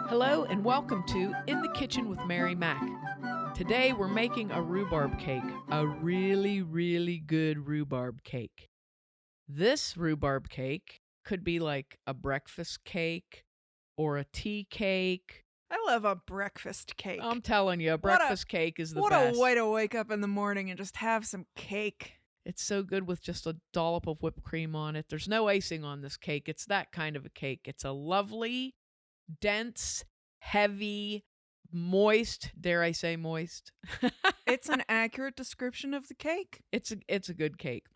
Hello and welcome to In the Kitchen with Mary Mac. Today we're making a rhubarb cake, a really, really good rhubarb cake. This rhubarb cake could be like a breakfast cake or a tea cake. I love a breakfast cake. I'm telling you, a breakfast cake is the what best. a way to wake up in the morning and just have some cake. It's so good with just a dollop of whipped cream on it. There's no icing on this cake. It's that kind of a cake. It's a lovely, dense, heavy, moist, dare I say moist? It's an accurate description of the cake. It's a good cake.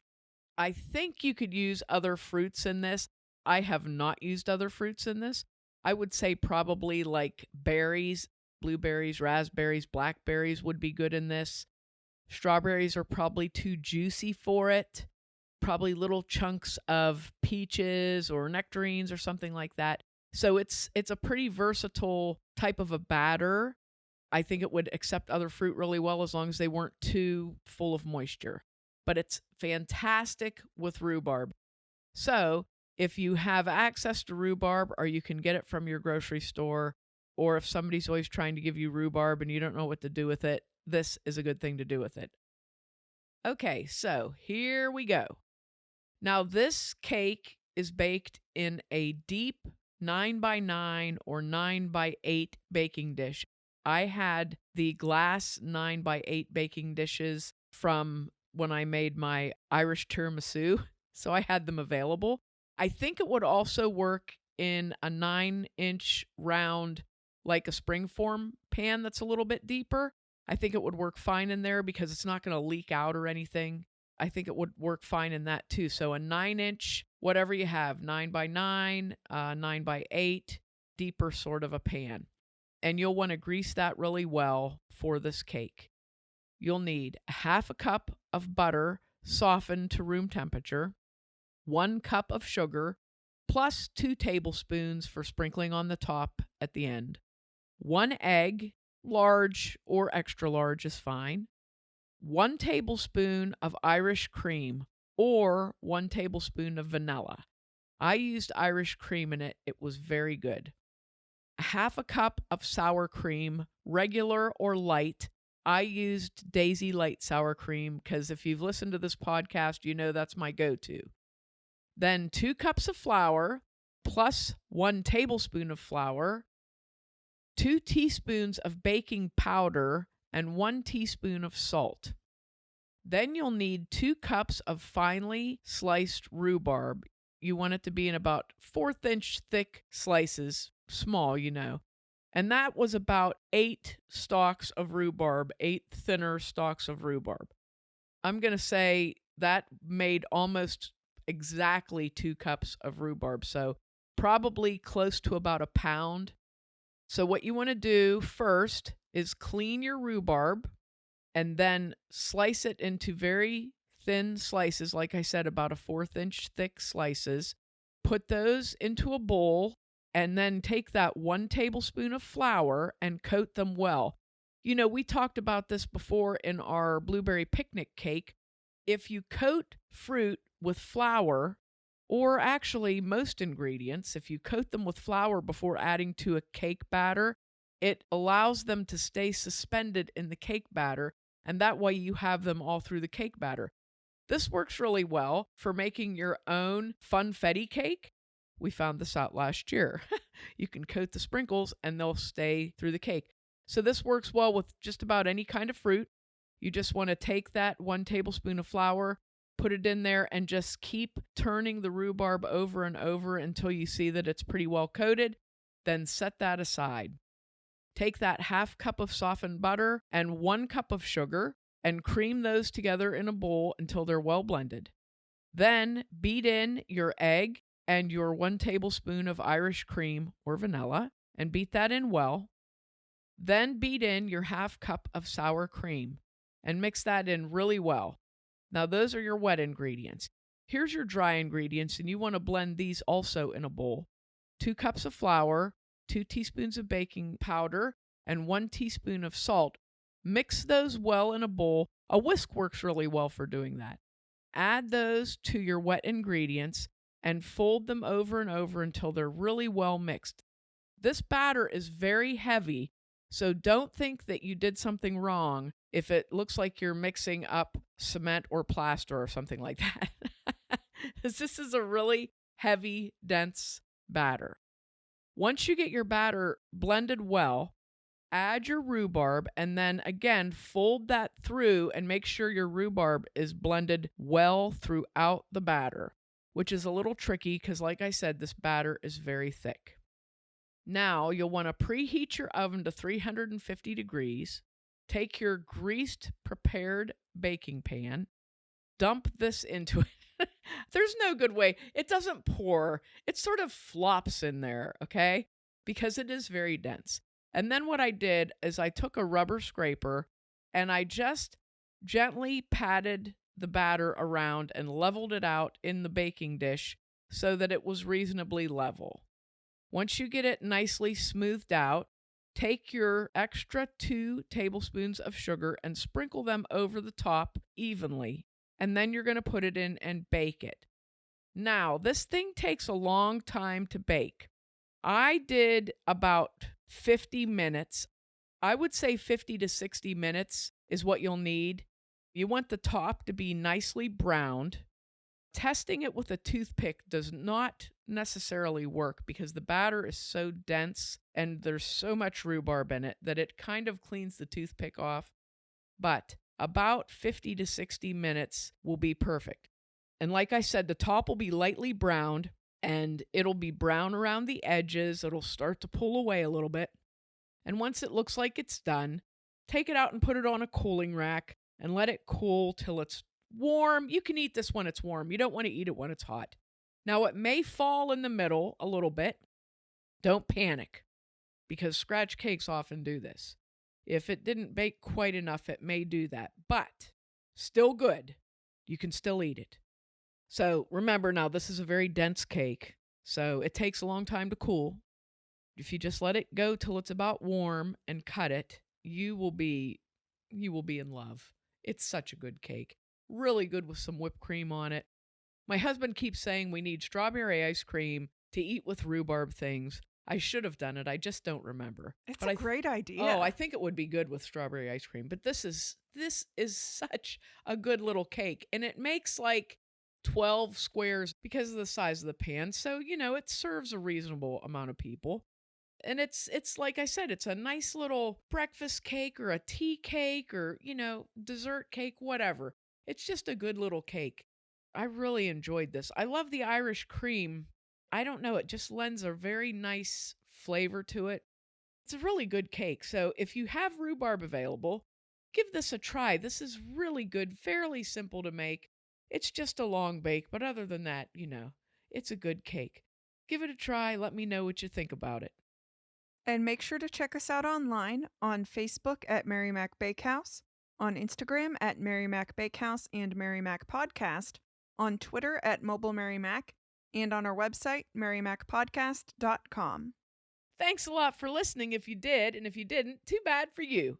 I think you could use other fruits in this. I have not used other fruits in this. I would say probably like berries, blueberries, raspberries, blackberries would be good in this. Strawberries are probably too juicy for it. Probably little chunks of peaches or nectarines or something like that. So it's a pretty versatile type of a batter. I think it would accept other fruit really well as long as they weren't too full of moisture. But it's fantastic with rhubarb. So if you have access to rhubarb, or you can get it from your grocery store, or if somebody's always trying to give you rhubarb and you don't know what to do with it, this is a good thing to do with it. Okay, so here we go. Now this cake is baked in a deep 9x9 or 9x8 baking dish. I had the glass 9x8 baking dishes from when I made my Irish tiramisu, so I had them available. I think it would also work in a 9-inch round, like a springform pan that's a little bit deeper. I think it would work fine in there because it's not going to leak out or anything. I think it would work fine in that too. So a 9-inch, whatever you have, 9x9, 9x8, deeper sort of a pan. And you'll want to grease that really well for this cake. You'll need a half a cup of butter softened to room temperature, 1 cup of sugar, plus 2 tablespoons for sprinkling on the top at the end, 1 egg, large or extra large is fine, 1 tablespoon of Irish cream or 1 tablespoon of vanilla. I used Irish cream in it. It was very good. Half a cup of sour cream, regular or light. I used Daisy Light sour cream because if you've listened to this podcast, you know that's my go-to. Then 2 cups of flour plus 1 tablespoon of flour, 2 teaspoons of baking powder, and 1 teaspoon of salt. Then you'll need 2 cups of finely sliced rhubarb. You want it to be in about 1/4 inch thick slices, small, And that was about 8 stalks of rhubarb, 8 thinner stalks of rhubarb. I'm going to say that made almost exactly 2 cups of rhubarb, so probably close to about a pound. So what you want to do first is clean your rhubarb and then slice it into very thin slices, like I said, about a 1/4 inch thick slices. Put those into a bowl and then take that 1 tablespoon of flour and coat them well. We talked about this before in our blueberry picnic cake. If you coat fruit with flour, or actually most ingredients, if you coat them with flour before adding to a cake batter, it allows them to stay suspended in the cake batter, and that way you have them all through the cake batter. This works really well for making your own funfetti cake. We found this out last year. You can coat the sprinkles and they'll stay through the cake. So this works well with just about any kind of fruit. You just want to take that 1 tablespoon of flour, put it in there, and just keep turning the rhubarb over and over until you see that it's pretty well coated. Then set that aside. Take that 1/2 cup of softened butter and 1 cup of sugar and cream those together in a bowl until they're well blended. Then beat in your egg and your 1 tablespoon of Irish cream or vanilla and beat that in well. Then beat in your 1/2 cup of sour cream and mix that in really well. Now those are your wet ingredients. Here's your dry ingredients, and you want to blend these also in a bowl. 2 cups of flour, 2 teaspoons of baking powder, and 1 teaspoon of salt. Mix those well in a bowl. A whisk works really well for doing that. Add those to your wet ingredients and fold them over and over until they're really well mixed. This batter is very heavy, so don't think that you did something wrong if it looks like you're mixing up cement or plaster or something like that. 'Cause this is a really heavy, dense batter. Once you get your batter blended well, add your rhubarb and then again fold that through and make sure your rhubarb is blended well throughout the batter, which is a little tricky because, like I said, this batter is very thick. Now you'll want to preheat your oven to 350 degrees. Take your greased, prepared baking pan, dump this into it. There's no good way. It doesn't pour. It sort of flops in there, okay? Because it is very dense. And then what I did is I took a rubber scraper and I just gently patted the batter around and leveled it out in the baking dish so that it was reasonably level. Once you get it nicely smoothed out, take your extra 2 tablespoons of sugar and sprinkle them over the top evenly. And then you're going to put it in and bake it. Now, this thing takes a long time to bake. I did about 50 minutes. I would say 50 to 60 minutes is what you'll need. You want the top to be nicely browned. Testing it with a toothpick does not necessarily work because the batter is so dense and there's so much rhubarb in it that it kind of cleans the toothpick off. But about 50 to 60 minutes will be perfect. And like I said, the top will be lightly browned and it'll be brown around the edges. It'll start to pull away a little bit. And once it looks like it's done, take it out and put it on a cooling rack and let it cool till it's warm. You can eat this when it's warm. You don't want to eat it when it's hot. Now, it may fall in the middle a little bit. Don't panic because scratch cakes often do this. If it didn't bake quite enough, it may do that, but still good. You can still eat it. So remember now, this is a very dense cake, so it takes a long time to cool. If you just let it go till it's about warm and cut it, you will be in love. It's such a good cake. Really good with some whipped cream on it. My husband keeps saying we need strawberry ice cream to eat with rhubarb things. I should have done it. I just don't remember. It's a great idea. Oh, I think it would be good with strawberry ice cream. But this is such a good little cake. And it makes like 12 squares because of the size of the pan. So, it serves a reasonable amount of people. And it's like I said, it's a nice little breakfast cake or a tea cake or, dessert cake, whatever. It's just a good little cake. I really enjoyed this. I love the Irish cream. I don't know, it just lends a very nice flavor to it. It's a really good cake. So if you have rhubarb available, give this a try. This is really good, fairly simple to make. It's just a long bake, but other than that, it's a good cake. Give it a try. Let me know what you think about it. And make sure to check us out online on Facebook at Mary Mac Bakehouse, on Instagram at Mary Mac Bakehouse and Mary Mac Podcast, on Twitter at Mobile Mary Mac, and on our website, marymacpodcast.com. Thanks a lot for listening if you did, and if you didn't, too bad for you.